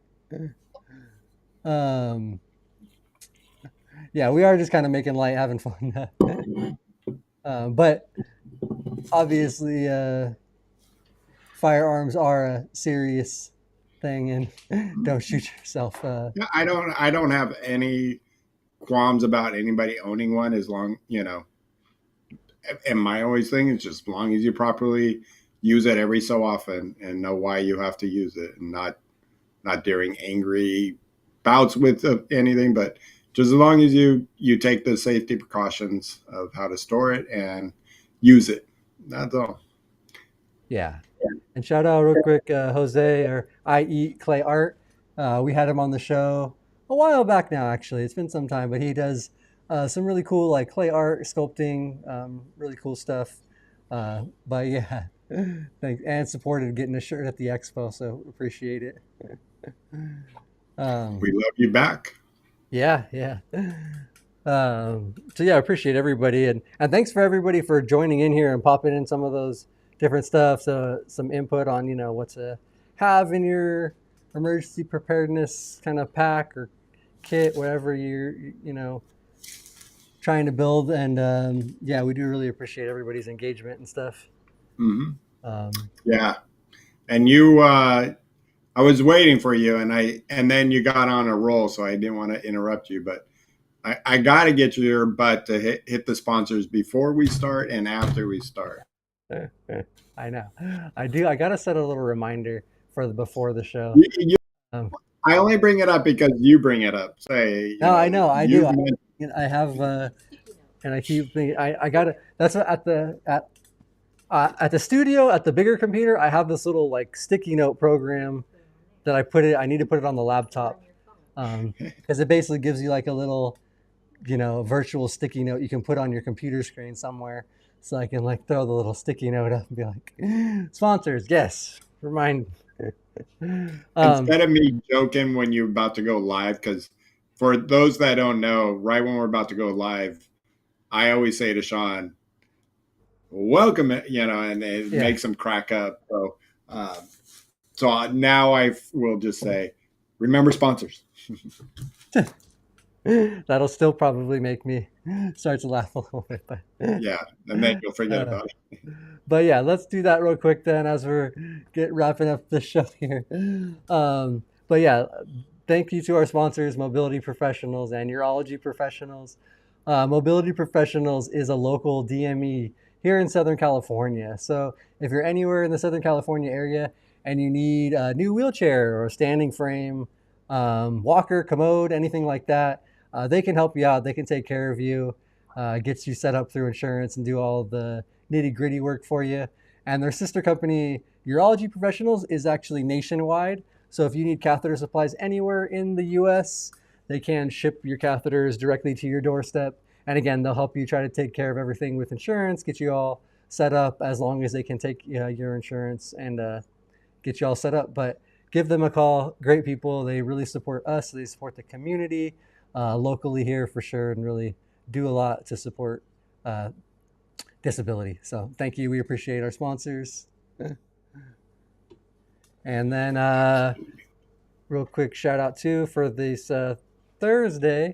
um, yeah, we are just kind of making light, having fun. But obviously, firearms are a serious thing, and don't shoot yourself. yeah. I don't have any qualms about anybody owning one as long, and my always thing is just as long as you properly use it every so often and know why you have to use it, and not during angry bouts with anything, but just as long as you take the safety precautions of how to store it and use it. That's all. Yeah. And shout out real quick, Jose, or I Eat Clay Art. We had him on the show a while back now, actually. It's been some time, but he does some really cool like clay art, sculpting, really cool stuff. But yeah, thanks. And supported getting a shirt at the expo, so appreciate it. Um, We love you back. yeah, yeah. So yeah, I appreciate everybody, and thanks for everybody for joining in here and popping in some of those different stuff. So some input on what to have in your emergency preparedness kind of pack or kit, whatever you're trying to build. And yeah, we do really appreciate everybody's engagement and stuff. Hmm. Um, Yeah, and I was waiting for you, and then you got on a roll, so I didn't want to interrupt you, but I got to get your butt to hit the sponsors before we start and after we start. I know, I do. I gotta set a little reminder for the before the show. You, you, Um, I only bring it up because you bring it up. Say, no, I know, I do. you've mentioned. I have, and I keep thinking, I got it. That's what at the studio at the bigger computer. I have this little like sticky note program that I need to put it on the laptop because it basically gives you like a little virtual sticky note you can put on your computer screen somewhere. So I can like throw the little sticky note up and be like, sponsors, yes, remind. Um, Instead of me joking when you're about to go live, because for those that don't know, right when we're about to go live, I always say to Sean, "Welcome," and it yeah, makes him crack up. Um, so now I will just say, remember sponsors. that'll still probably make me start to laugh a little bit, but. Yeah, and then you'll forget Uh, about it. but yeah, let's do that real quick then as we're wrapping up the show here. But yeah, thank you to our sponsors, Mobility Professionals and Urology Professionals. Mobility Professionals is a local DME here in Southern California. So if you're anywhere in the Southern California area and you need a new wheelchair or a standing frame, walker, commode, anything like that, they can help you out. They can take care of you, get you set up through insurance and do all the nitty gritty work for you. And their sister company, Urology Professionals, is actually nationwide. So if you need catheter supplies anywhere in the US, they can ship your catheters directly to your doorstep. And again, they'll help you try to take care of everything with insurance, get you all set up as long as they can take your insurance and get you all set up. But give them a call. Great people. They really support us. They support the community locally here for sure and really do a lot to support uh, disability. So thank you. We appreciate our sponsors. And then real quick shout out too for this Thursday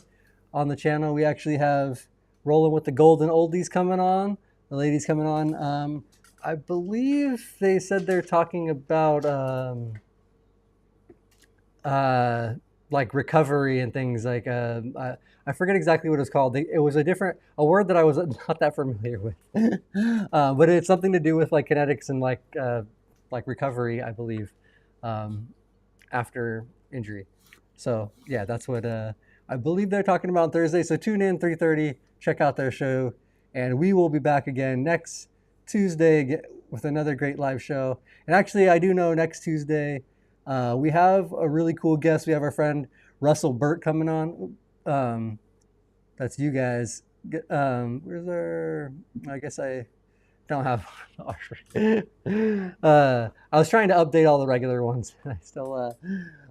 on the channel. We actually have Rolling with the Golden Oldies coming on. The ladies coming on. I believe they said they're talking about like recovery and things like I forget exactly what it's called. It was a word that I was not that familiar with, but it's something to do with like kinetics and like recovery, I believe, um, after injury. So yeah, that's what I believe they're talking about on Thursday. So tune in 3:30, check out their show, and we will be back again next Tuesday with another great live show. And actually, I do know next Tuesday we have a really cool guest. We have our friend Russell Burt coming on. That's you guys. Where's our? I guess I don't have. I was trying to update all the regular ones. I still.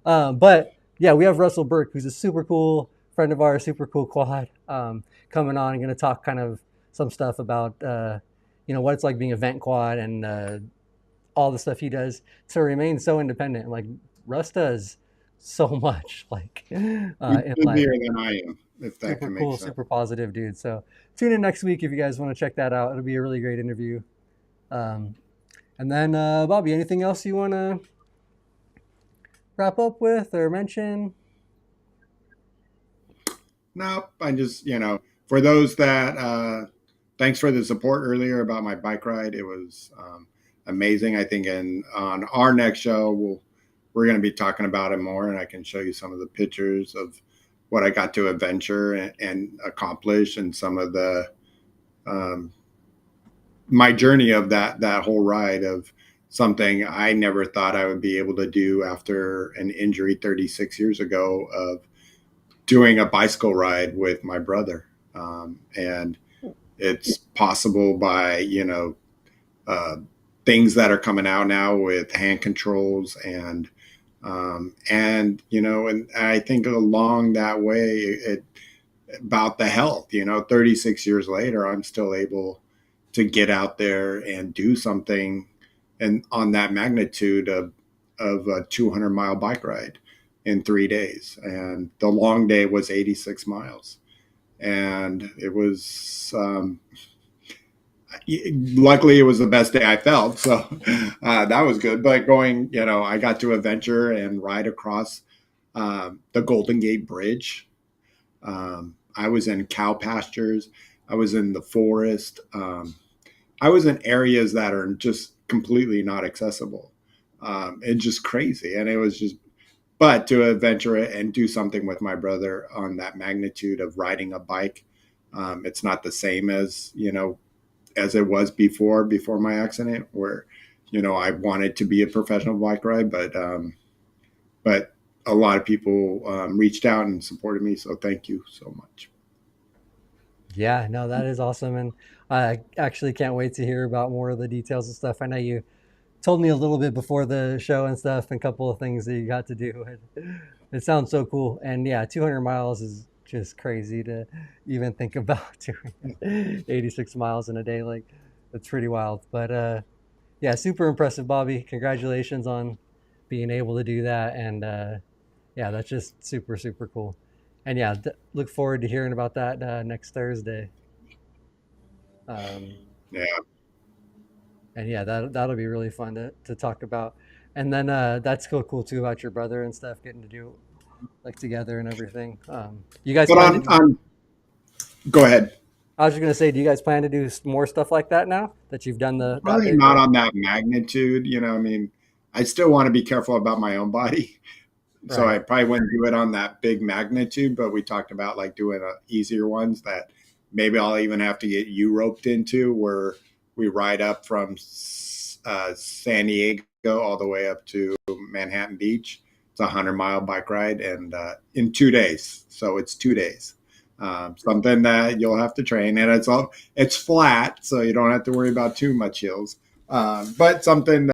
But yeah, we have Russell Burke, who's a super cool friend of ours, super cool quad, coming on and going to talk kind of some stuff about what it's like being a vent quad and all the stuff he does to remain so independent. Like Russ does so much, like He's in life. busier than I am, if that Super can make cool, sense. super positive dude. So tune in next week if you guys want to check that out. It'll be a really great interview. Um, and then, Bobby, anything else you want to wrap up with or mention? No, I just, for those that, thanks for the support earlier about my bike ride. It was amazing. I think on our next show, we're going to be talking about it more, and I can show you some of the pictures of what I got to adventure and accomplish, and some of the um, my journey of that whole ride of something I never thought I would be able to do after an injury 36 years ago of doing a bicycle ride with my brother. And it's possible by, uh, things that are coming out now with hand controls and I think along that way, about the health, 36 years later, I'm still able to get out there and do something and on that magnitude of a 200-mile bike ride in 3 days. And the long day was 86 miles. And it was, luckily it was the best day I felt. So that was good. But I got to adventure and ride across the Golden Gate Bridge. I was in cow pastures. I was in the forest. I was in areas that are just completely not accessible. It's just crazy. And it was just, but to adventure it and do something with my brother on that magnitude of riding a bike, it's not the same as it was before my accident, where I wanted to be a professional bike ride, but a lot of people reached out and supported me, so thank you so much. Yeah, no, that is awesome. And I actually can't wait to hear about more of the details and stuff. I know you told me a little bit before the show and stuff, and a couple of things that you got to do. It sounds so cool. And yeah, 200 miles is just crazy to even think about doing 86 miles in a day. Like, that's pretty wild. But yeah, super impressive, Bobby. Congratulations on being able to do that. And yeah, that's just super, super cool. And yeah, look forward to hearing about that next Thursday. Um, Yeah. and yeah, that'll be really fun to talk about. And then that's so cool too about your brother and stuff, getting to do like together and everything. You guys But plan to on do? on go ahead. I was just gonna say, do you guys plan to do more stuff like that now that you've done that Probably big not ride? on that magnitude. I mean, I still want to be careful about my own body. So Right. I probably wouldn't do it on that big magnitude, but we talked about like doing easier ones that maybe I'll even have to get you roped into, where we ride up from San Diego all the way up to Manhattan Beach. It's a 100-mile bike ride, and in 2 days. So it's 2 days. Something that you'll have to train, and it's flat, so you don't have to worry about too much hills. But something